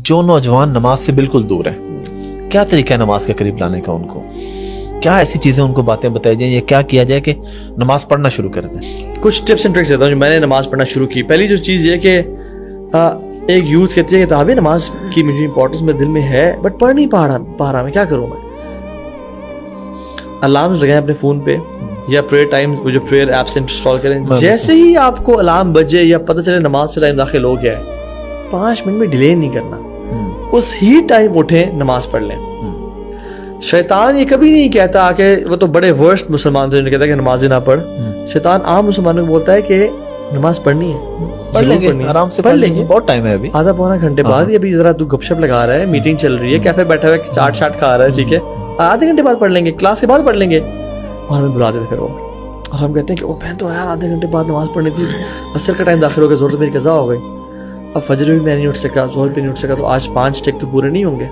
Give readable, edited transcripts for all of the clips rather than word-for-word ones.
جو نوجوان نماز سے بالکل دور ہے، کیا طریقہ ہے نماز کے قریب لانے کا؟ ان کو کیا ایسی چیزیں ان کو باتیں بتائی جائیں یا کیا کیا جائے کہ نماز پڑھنا شروع کر دیں؟ کچھ ٹپس اینڈ ٹرکس دیتا ہوں جو میں نے نماز پڑھنا شروع کی. پہلی جو چیز یہ کہ ایک یوتھ کہتی ہے کہ تابع نماز کی مجھے امپورٹنس میرے دل میں ہے بٹ پڑھ نہیں پا رہا میں کیا کروں؟ میں الارمز لگائیں اپنے فون پہ یا پریئر ٹائم جو پریئر ایپ سے انسٹال کریں. جیسے ہی آپ کو الارم بجے یا پتہ چلے نماز سے ٹائم داخل ہو گیا ہے 5 منٹ میں ڈیلے نہیں کرنا, اس ہی ٹائم اٹھیں نماز پڑھ لیں. شیطان یہ کبھی نہیں کہتا کہ وہ تو بڑے ورسٹ مسلمان تھے کہتا ہے کہ نماز نہ پڑھ. شیطان عام مسلمانوں کو بولتا ہے کہ نماز پڑھنی ہے, پڑھ لیں گے آرام سے, پڑھ لیں گے, بہت ٹائم ہے ابھی, آدھا پونا گھنٹے بعد. ابھی ذرا تو گپ شپ لگا رہا ہے, میٹنگ چل رہی ہے, کیفے بیٹھا ہوا ہے, چاٹ شاٹ کھا رہا ہے, ٹھیک ہے, آدھے گھنٹے بعد پڑھ لیں گے, کلاس کے بعد پڑھ لیں گے. اور ہمیں بلا دیتے پھر وہ, اور ہم کہتے ہیں کہ او بہن تو یار آدھے گھنٹے بعد نماز پڑھنی تھی, عصر کا ٹائم داخل ہو گیا, زور تو میری قضا ہو گئی, اب فجر بھی میں نہیں اٹھ سکا, ظہر بھی نہیں اٹھ سکا, تو آج 5 ٹیک تو پورے نہیں ہوں گے,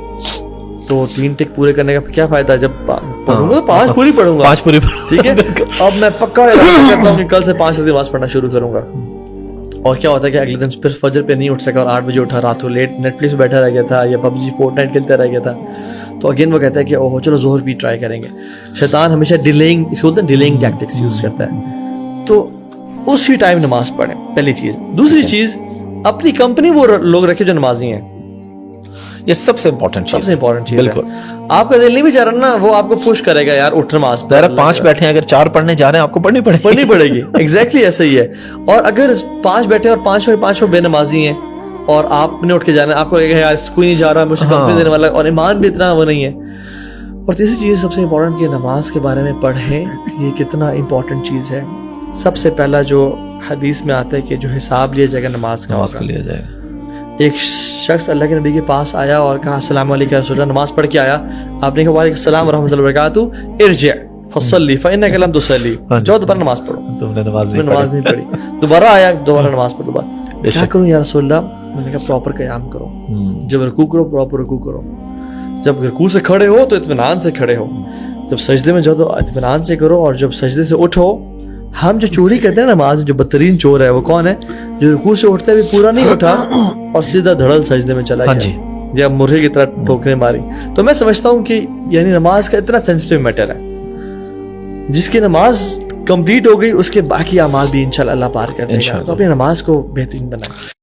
تو 3 ٹیک پورے کرنے کا کیا فائدہ؟ جب پڑھوں گا تو 5 پوری پڑھوں گا, 5 پوری, ٹھیک ہے. اب میں پکا کرتا ہوں کہ کل سے 5 بجے نماز پڑھنا شروع کروں گا. اور کیا ہوتا ہے کہ اگلے دن پھر فجر پہ نہیں اٹھ سکا اور 8 بجے اٹھا, رات کو لیٹ نیٹ فلکس بیٹھا رہ گیا تھا یا PUBG فورٹنائٹ کھیلتا رہ گیا تھا, تو اگین وہ کہتا ہے کہ اوہ چلو ظہر بھی ٹرائی کریں گے. شیطان ہمیشہ ڈیلیئنگ, اس کو بولتے ہیں ڈیلیئنگ ٹیکٹکس یوز کرتا ہے. تو اسی ٹائم نماز پڑھیں, پہلی چیز. دوسری چیز, اپنی کمپنی وہ لوگ رکھے جو نمازی ہیں, یہ سب سے امپورٹنٹ سب سے امپورٹنٹ چیز. بالکل, آپ کا دل نہیں بھی چاہ رہا نا, وہ آپ کو پش کرے گا یار اٹھ نماز پڑھ. 5 بیٹھے ہیں, اگر 4 پڑھنے جا رہے ہیں آپ کو پڑھنی پڑے گی. ایگزیکٹلی ایسا ہی ہے. اور اگر 5 بیٹھے اور 5 بے نمازی ہیں اور آپ نے اٹھ کے جانا ہے, آپ کو یار کوئی نہیں جا رہا, مجھ سے کمپنی دینے والا, اور ایمان بھی اتنا وہ نہیں ہے. اور تیسری چیز سب سے امپورٹنٹ کہ نماز کے بارے میں پڑھیں, یہ کتنا امپورٹنٹ چیز ہے. سب سے پہلا جو حدیث میں آتا ہے کہ جو حساب لیا جائے گا نماز کا لیا جائے گا. ایک شخص اللہ کے نبی کے پاس آیا اور کہا السلام علیکم رسول اللہ, نماز پڑھ کے آیا. آپ نے کہا وعلیکم السلام ورحمۃ اللہ وبرکاتہ, ارجع فصلی فانک لم تصلی, جو دوبارہ نماز پڑھو, تم نے نماز نہیں پڑھی. دوبارہ آیا, دوبارہ نماز پڑھ. دوبارہ کیا کروں یا رسول اللہ؟ میں نے کہا پراپر قیام کرو, جب رکوع کرو پراپر رکوع کرو, جب رکوع سے کھڑے ہو تو اطمینان سے کھڑے ہو, جب سجدے میں جاؤ تو اطمینان سے کرو, اور جب سجدے سے اٹھو. ہم جو چوری کرتے ہیں نماز, جو بدترین چور ہے وہ کون ہے؟ جو رکوع سے اٹھتا ہے پورا نہیں اٹھا اور سیدھا دھڑل سجدے میں چلا گیا, یا مرغے کی طرح ٹھوکریں ماری. تو میں سمجھتا ہوں کہ یعنی نماز کا اتنا سینسٹیو میٹر ہے, جس کی نماز کمپلیٹ ہو گئی اس کے باقی اعمال بھی انشاءاللہ اللہ پار کر دے گا. تو اپنی نماز کو بہترین بنائیں.